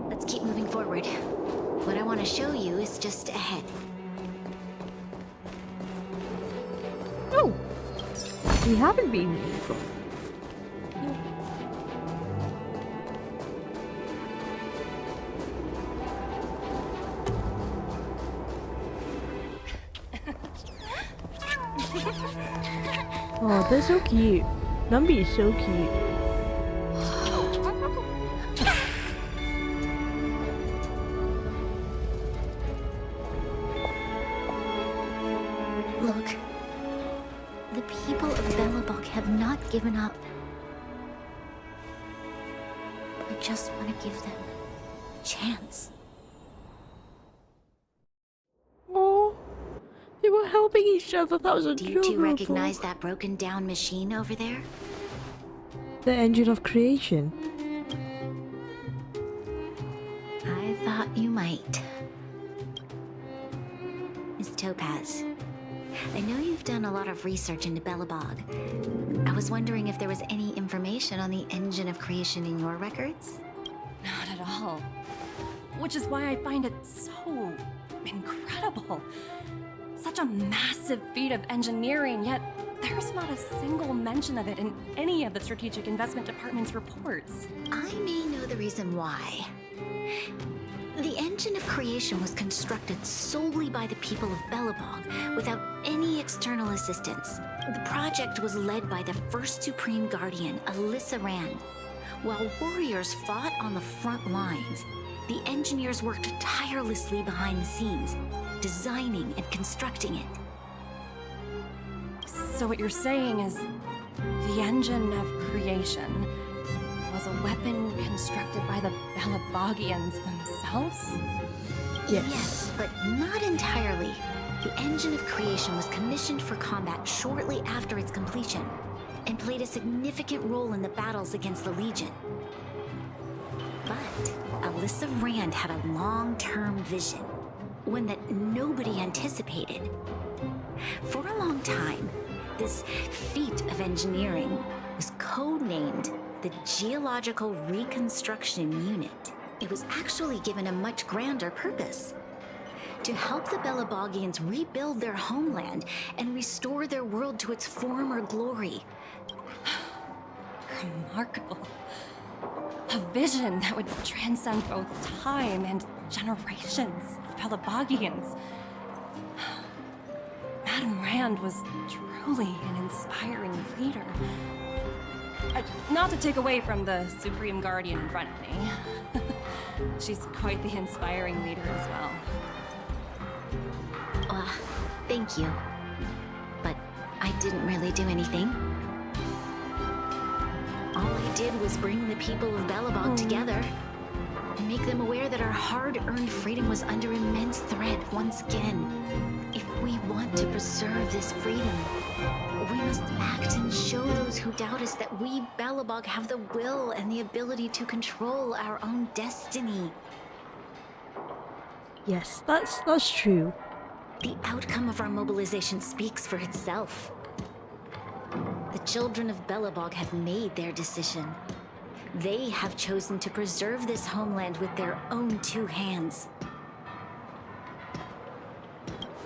Let's keep moving forward. What I want to show you is just ahead. Oh! We haven't been here before. Oh, they're so cute. Numby is so cute. Look. The people of Belobog have not given up. I just want to give them a chance. Oh, they were helping each other. That was Do you two recognize that broken down machine over there? The engine of creation. I thought you might. Miss Topaz, I know you've done a lot of research into Belobog. I was wondering if there was any information on the engine of creation in your records? Not at all. Which is why I find it so incredible. Such a massive feat of engineering, yet there's not a single mention of it in any of the Strategic Investment Department's reports. I may know the reason why. The engine of creation was constructed solely by the people of Belobog, without any external assistance. The project was led by the first Supreme Guardian, Alyssa Rand. While warriors fought on the front lines, the engineers worked tirelessly behind the scenes, designing and constructing it. So what you're saying is, the engine of creation was a weapon constructed by the Belobogians themselves? Yes, but not entirely. The engine of creation was commissioned for combat shortly after its completion, and played a significant role in the battles against the Legion. But Alyssa Rand had a long-term vision, one that nobody anticipated. For a long time, this feat of engineering was codenamed the Geological Reconstruction Unit. It was actually given a much grander purpose: to help the Belobogians rebuild their homeland and restore their world to its former glory. Remarkable. A vision that would transcend both time and generations of Belobogians. Madame Rand was truly an inspiring leader. Not to take away from the Supreme Guardian in front of me. She's quite the inspiring leader as well. Thank you. But I didn't really do anything. All I did was bring the people of Belobog together and make them aware that our hard-earned freedom was under immense threat once again. If we want to preserve this freedom, we must act and show those who doubt us that we Belobog have the will and the ability to control our own destiny. Yes, that's true. The outcome of our mobilization speaks for itself. The children of Belobog have made their decision. They have chosen to preserve this homeland with their own two hands.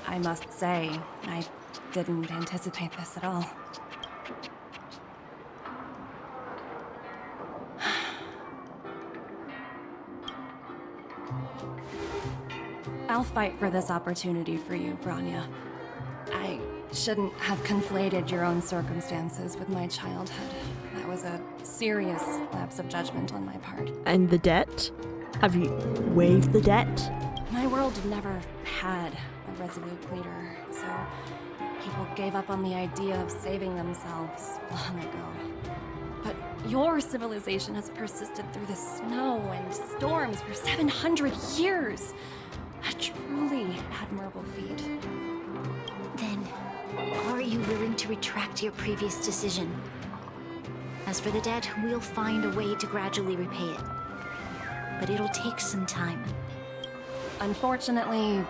I must say, I didn't anticipate this at all. I'll fight for this opportunity for you, Branya. I shouldn't have conflated your own circumstances with my childhood. That was a serious lapse of judgment on my part. And the debt? Have you waived the debt? My world never had a resolute leader, so people gave up on the idea of saving themselves long ago. But your civilization has persisted through the snow and storms for 700 years. A truly admirable feat. Then, are you willing to retract your previous decision? As for the debt, we'll find a way to gradually repay it. But it'll take some time. Unfortunately,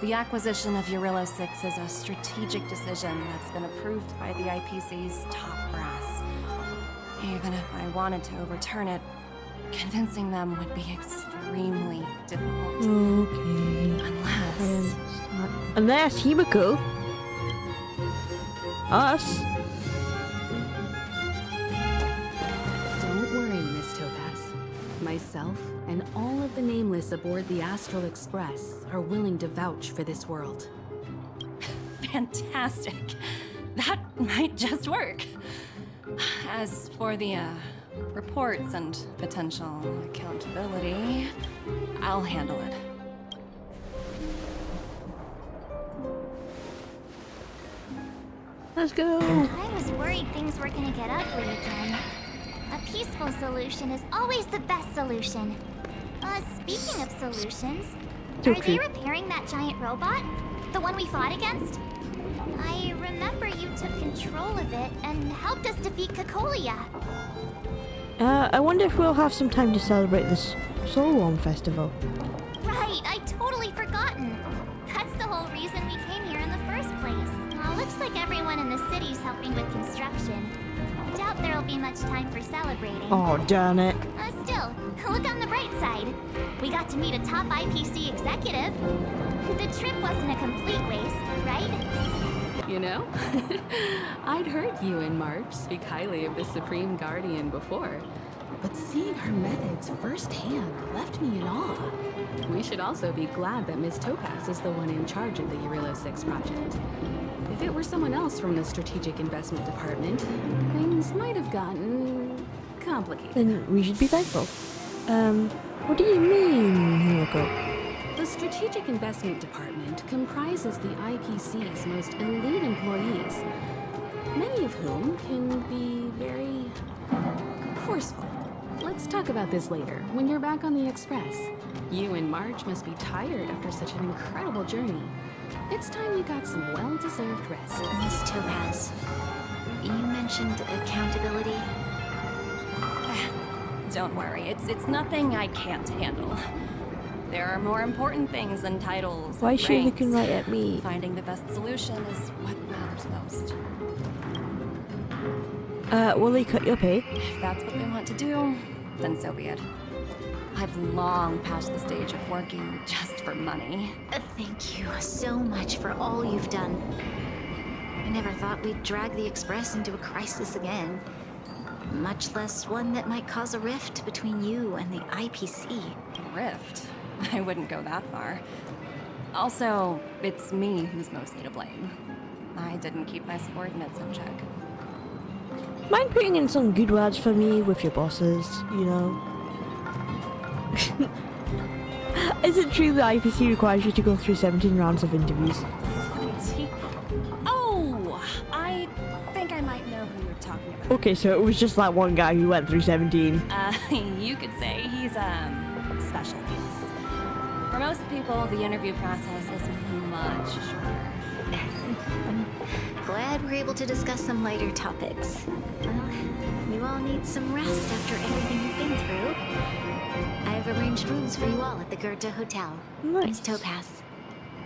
the acquisition of Urilla 6 is a strategic decision that's been approved by the IPC's top brass. Even if I wanted to overturn it, convincing them would be extremely difficult. Okay. Unless Himiko. Us. Don't worry, Miss Topaz. Myself and all of the nameless aboard the Astral Express are willing to vouch for this world. Fantastic. That might just work. As for the reports and potential accountability, I'll handle it. Let's go. I was worried things were gonna get ugly again. A peaceful solution is always the best solution. Speaking of solutions, are they repairing that giant robot? The one we fought against? I remember you took control of it and helped us defeat Cocolia. I wonder if we'll have some time to celebrate this Soulworm Festival. Right, I totally forgotten. That's the whole reason we came here in the first place. Looks like everyone in the city's helping with construction. Doubt there'll be much time for celebrating. Oh, darn it. Still, look on the bright side. We got to meet a top IPC executive. The trip wasn't a complete waste, right? You know, I'd heard you and March speak highly of the Supreme Guardian before, but seeing her methods firsthand left me in awe. We should also be glad that Miss Topaz is the one in charge of the Urilla 6 project. If it were someone else from the Strategic Investment Department, things might have gotten complicated. Then we should be thankful. What do you mean, Himiko? The Strategic Investment Department comprises the IPC's most elite employees, many of whom can be very forceful. Let's talk about this later, when you're back on the Express. You and March must be tired after such an incredible journey. It's time you got some well-deserved rest. Miss Topaz, you mentioned accountability. Don't worry, it's nothing I can't handle. There are more important things than titles. Why is she ranks. looking right at me? Finding the best solution is what matters most. Will they cut your pay? If that's what they want to do, then so be it. I've long passed the stage of working just for money. Thank you so much for all you've done. I never thought we'd drag the Express into a crisis again. Much less one that might cause a rift between you and the IPC. A rift? I wouldn't go that far. Also, it's me who's mostly to blame. I didn't keep my subordinates in check. Mind putting in some good words for me with your bosses, you know? Is it true that IPC requires you to go through 17 rounds of interviews? Oh! I think I might know who you're talking about. Okay, so it was just that one guy who went through 17. You could say he's, special case. For most people, the interview process is much shorter. I'm glad we're able to discuss some lighter topics. Well, you all need some rest after everything you've been through. I've arranged rooms for you all at the Goethe Hotel. Nice. Miss Topaz,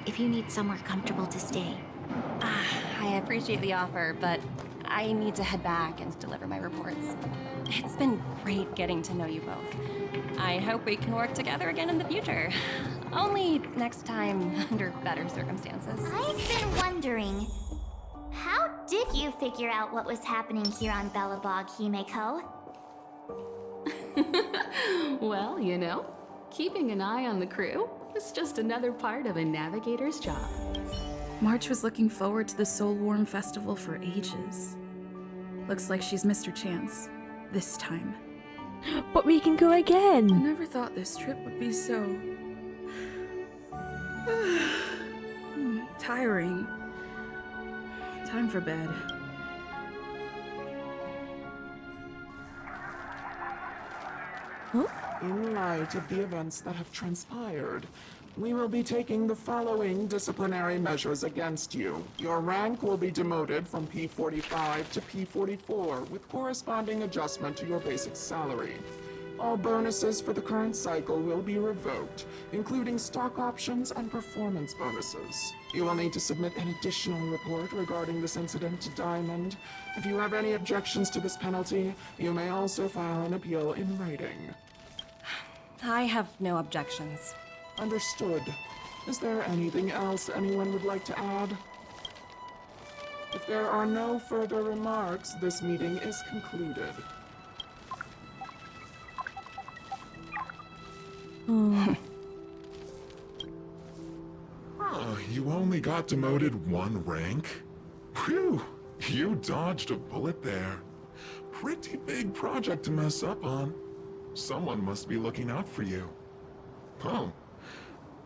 if you need somewhere comfortable to stay. I appreciate the offer, but I need to head back and deliver my reports. It's been great getting to know you both. I hope we can work together again in the future. Only next time under better circumstances. I've been wondering, how did you figure out what was happening here on Belobog, Himeko? Well, you know, keeping an eye on the crew is just another part of a navigator's job. March was looking forward to the Soul Warm Festival for ages. Looks like she's missed her chance. This time. But we can go I again! never thought this trip would be so... tiring. Time for bed. In light of the events that have transpired, we will be taking the following disciplinary measures against you. Your rank will be demoted from P45 to P44 with corresponding adjustment to your basic salary. All bonuses for the current cycle will be revoked, including stock options and performance bonuses. You will need to submit an additional report regarding this incident to Diamond. If you have any objections to this penalty, you may also file an appeal in writing. I have no objections. Understood. Is there anything else anyone would like to add? If there are no further remarks, this meeting is concluded. You only got demoted one rank? Phew, you dodged a bullet there. Pretty big project to mess up on. Someone must be looking out for you. Oh,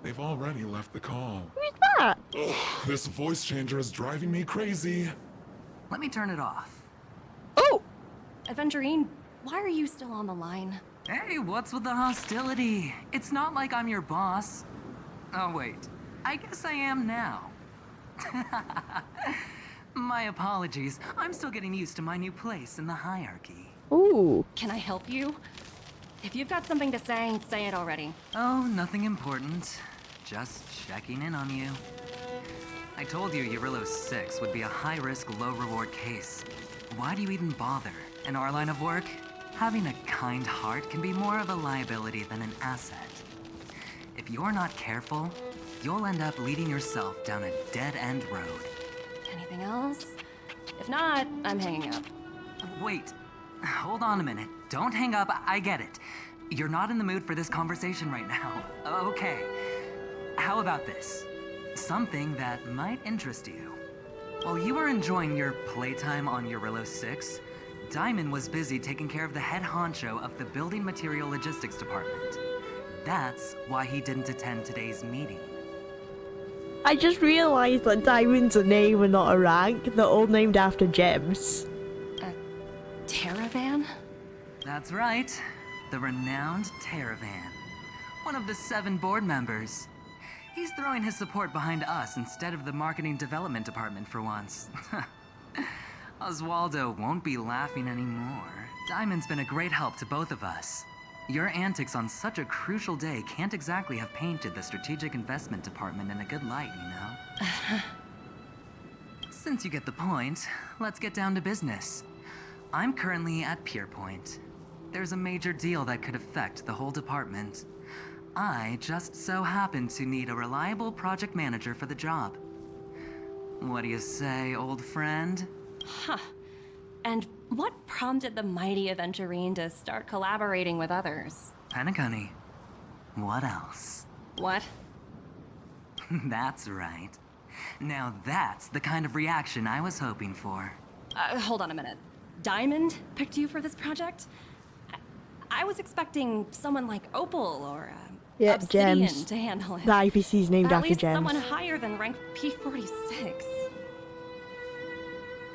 they've already left the call. Who's that? Ugh, this voice changer is driving me crazy. Let me turn it off. Oh! Aventurine, why are you still on the line? Hey, what's with the hostility? It's not like I'm your boss. Oh, wait. I guess I am now. My apologies. I'm still getting used to my new place in the hierarchy. Ooh. Can I help you? If you've got something to say it already. Oh, nothing important. Just checking in on you. I told you Eurylos 6 would be a high-risk, low-reward case. Why do you even bother? In our line of work, having a kind heart can be more of a liability than an asset. If you're not careful, you'll end up leading yourself down a dead-end road. Anything else? If not, I'm hanging up. Wait. Hold on a minute. Don't hang up. I get it. You're not in the mood for this conversation right now. Okay. How about this? Something that might interest you. While you were enjoying your playtime on Eurylos 6, Diamond was busy taking care of the head honcho of the Building Material Logistics Department. That's why he didn't attend today's meeting. I just realized that Diamond's a name and not a rank. They're all named after gems. Terravan? That's right. The renowned Terravan. One of the 7 board members. He's throwing his support behind us instead of the marketing development department for once. Oswaldo won't be laughing anymore. Diamond's been a great help to both of us. Your antics on such a crucial day can't exactly have painted the strategic investment department in a good light, you know? Since you get the point, let's get down to business. I'm currently at Pierpoint. there's a major deal that could affect the whole department. I just so happen to need a reliable project manager for the job. What do you say, old friend? Huh. And what prompted the mighty Aventurine to start collaborating with others? Penacony. What else? What? That's right. Now that's the kind of reaction I was hoping for. Hold on a minute. Diamond picked you for this project? I was expecting someone like Opal or Yeah, Obsidian Gems. to handle it. The IPC's named At after least Gems. someone higher than rank P46.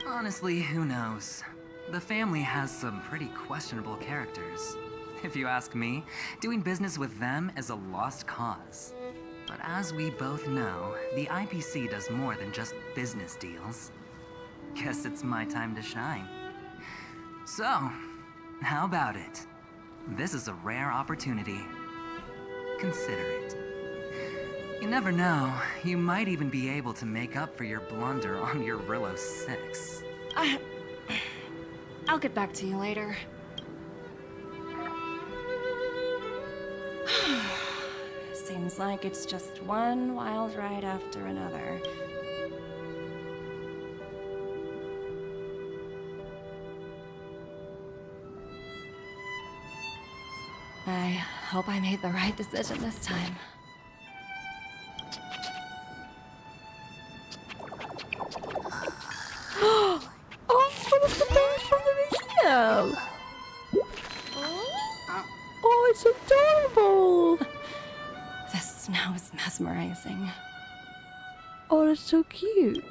Honestly, who knows? The family has some pretty questionable characters. If you ask me, doing business with them is a lost cause. But as we both know, the IPC does more than just business deals. Guess it's my time to shine. So, how about it? This is a rare opportunity. Consider it. You never know, you might even be able to make up for your blunder on your Rillo 6. I'll get back to you later. Seems like it's just one wild ride after another. I hope I made the right decision this time. Oh, one of the things from the museum! Oh, it's adorable! The snow is mesmerizing. Oh, that's so cute.